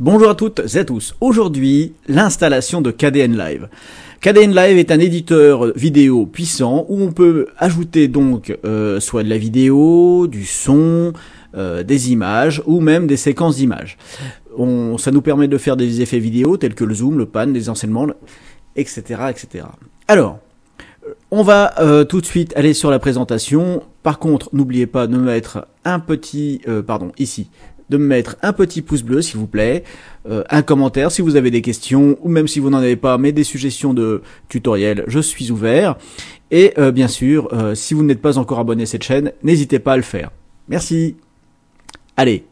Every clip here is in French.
Bonjour à toutes et à tous. Aujourd'hui, l'installation de KDN Live. KDN Live est un éditeur vidéo puissant où on peut ajouter donc soit de la vidéo, du son, des images ou même des séquences d'images. Ça nous permet de faire des effets vidéo tels que le zoom, le pan, les enseignements, etc., etc. Alors, on va tout de suite aller sur la présentation. Par contre, n'oubliez pas de mettre un petit, de me mettre un petit pouce bleu s'il vous plaît, un commentaire si vous avez des questions ou même si vous n'en avez pas mais des suggestions de tutoriels, je suis ouvert. Et bien sûr, si vous n'êtes pas encore abonné à cette chaîne, n'hésitez pas à le faire. Merci. Allez,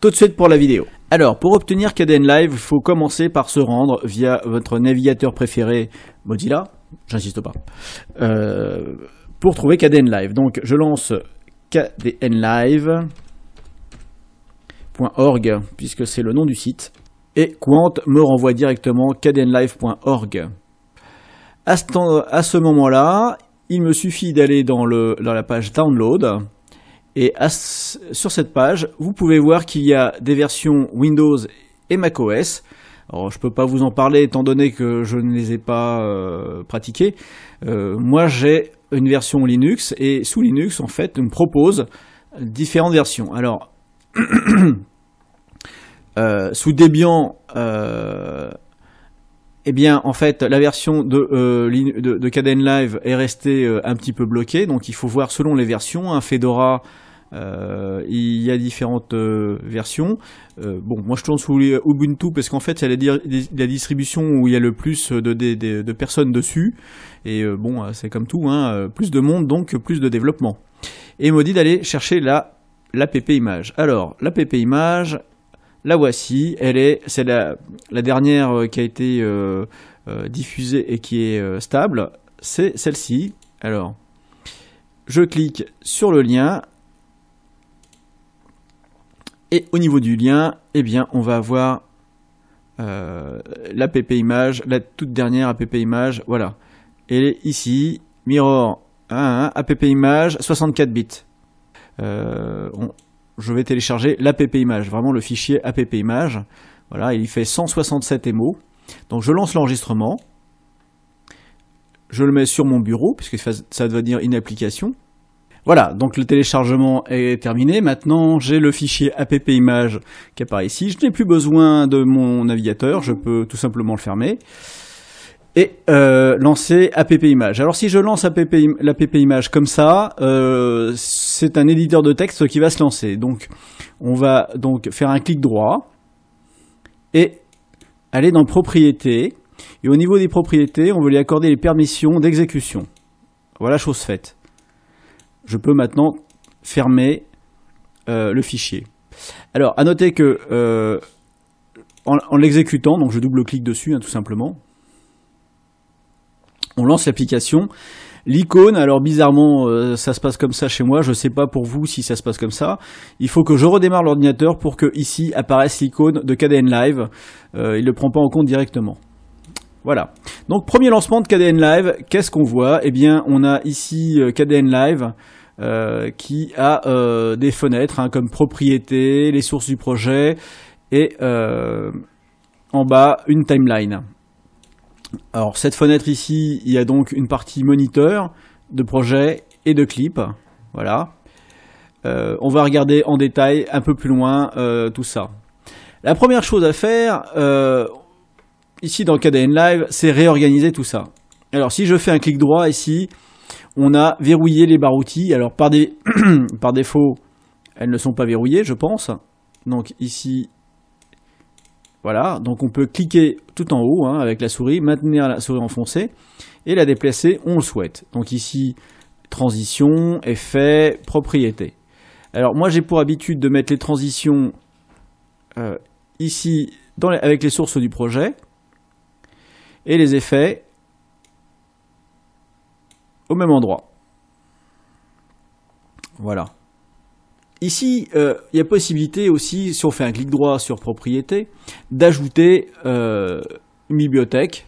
tout de suite pour la vidéo. Alors, pour obtenir KDN Live, il faut commencer par se rendre via votre navigateur préféré Mozilla, j'insiste pas, pour trouver KDN Live. Donc, je lance kdnlive.org puisque c'est le nom du site et Quant me renvoie directement kdnlive.org. À ce moment-là, il me suffit d'aller dans la page Download et sur cette page, vous pouvez voir qu'il y a des versions Windows et macOS. Alors, je peux pas vous en parler étant donné que je ne les ai pas pratiquées. Moi, j'ai une version Linux et sous Linux, en fait, on me propose différentes versions. Alors, sous Debian, eh bien, en fait, la version de KDN Live est restée un petit peu bloquée, donc il faut voir selon les versions. Fedora, il y a différentes versions. Bon, moi je tourne sous Ubuntu parce qu'en fait, c'est la distribution où il y a le plus de personnes dessus. Et bon, c'est comme tout, hein, plus de monde, donc plus de développement. Et il me dit d'aller chercher l'app image. Alors, l'app image, la voici, c'est la dernière qui a été diffusée et qui est stable, c'est celle-ci. Alors, je clique sur le lien, et au niveau du lien, eh bien, on va avoir l'app image, la toute dernière app image, voilà. Elle est ici, Mirror 1.1, app image, 64 bits. Je vais télécharger l'app image, vraiment le fichier app image. Voilà, il fait 167 MO. Donc je lance l'enregistrement. Je le mets sur mon bureau, puisque ça doit dire une application. Voilà, donc le téléchargement est terminé. Maintenant, j'ai le fichier app image qui apparaît ici. Je n'ai plus besoin de mon navigateur, je peux tout simplement le fermer. Et lancer app image. Alors si je lance l'app image comme ça, c'est un éditeur de texte qui va se lancer. Donc on va donc faire un clic droit et aller dans propriétés. Et au niveau des propriétés, on veut lui accorder les permissions d'exécution. Voilà, chose faite. Je peux maintenant fermer le fichier. Alors à noter que en l'exécutant, donc je double-clique dessus, hein, tout simplement. On lance l'application. L'icône, alors bizarrement, ça se passe comme ça chez moi. Je ne sais pas pour vous si ça se passe comme ça. Il faut que je redémarre l'ordinateur pour que ici apparaisse l'icône de KDN Live. Il ne le prend pas en compte directement. Voilà. Donc premier lancement de KDN Live. Qu'est-ce qu'on voit? Eh bien, on a ici KDN Live qui a des fenêtres hein, comme propriété, les sources du projet et en bas une timeline. Alors cette fenêtre ici, il y a donc une partie moniteur de projet et de clip. Voilà. On va regarder en détail un peu plus loin tout ça. La première chose à faire ici dans KDN Live, c'est réorganiser tout ça. Alors si je fais un clic droit ici, on a verrouillé les barres outils. Alors par défaut, elles ne sont pas verrouillées, je pense. Donc ici, voilà, donc on peut cliquer tout en haut hein, avec la souris, maintenir la souris enfoncée et la déplacer, on le souhaite. Donc ici, transition, effet, propriété. Alors moi j'ai pour habitude de mettre les transitions ici avec les sources du projet et les effets au même endroit. Voilà. Ici, il y a possibilité aussi, si on fait un clic droit sur propriété, d'ajouter une bibliothèque.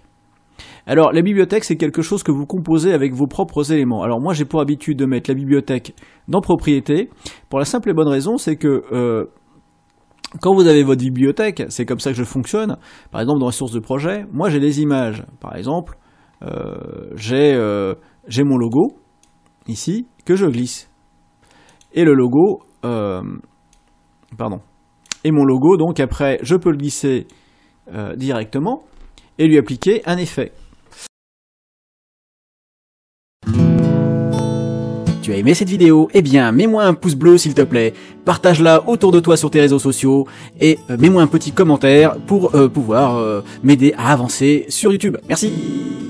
Alors, la bibliothèque, c'est quelque chose que vous composez avec vos propres éléments. Alors, moi, j'ai pour habitude de mettre la bibliothèque dans propriété, pour la simple et bonne raison, c'est que Quand vous avez votre bibliothèque, c'est comme ça que je fonctionne. Par exemple, dans les sources de projet, moi j'ai des images. Par exemple, j'ai mon logo, ici, que je glisse. Et le logo, Et mon logo, donc après, je peux le glisser directement et lui appliquer un effet. Tu as aimé cette vidéo? Eh bien, mets-moi un pouce bleu s'il te plaît, partage-la autour de toi sur tes réseaux sociaux et mets-moi un petit commentaire pour pouvoir m'aider à avancer sur YouTube. Merci!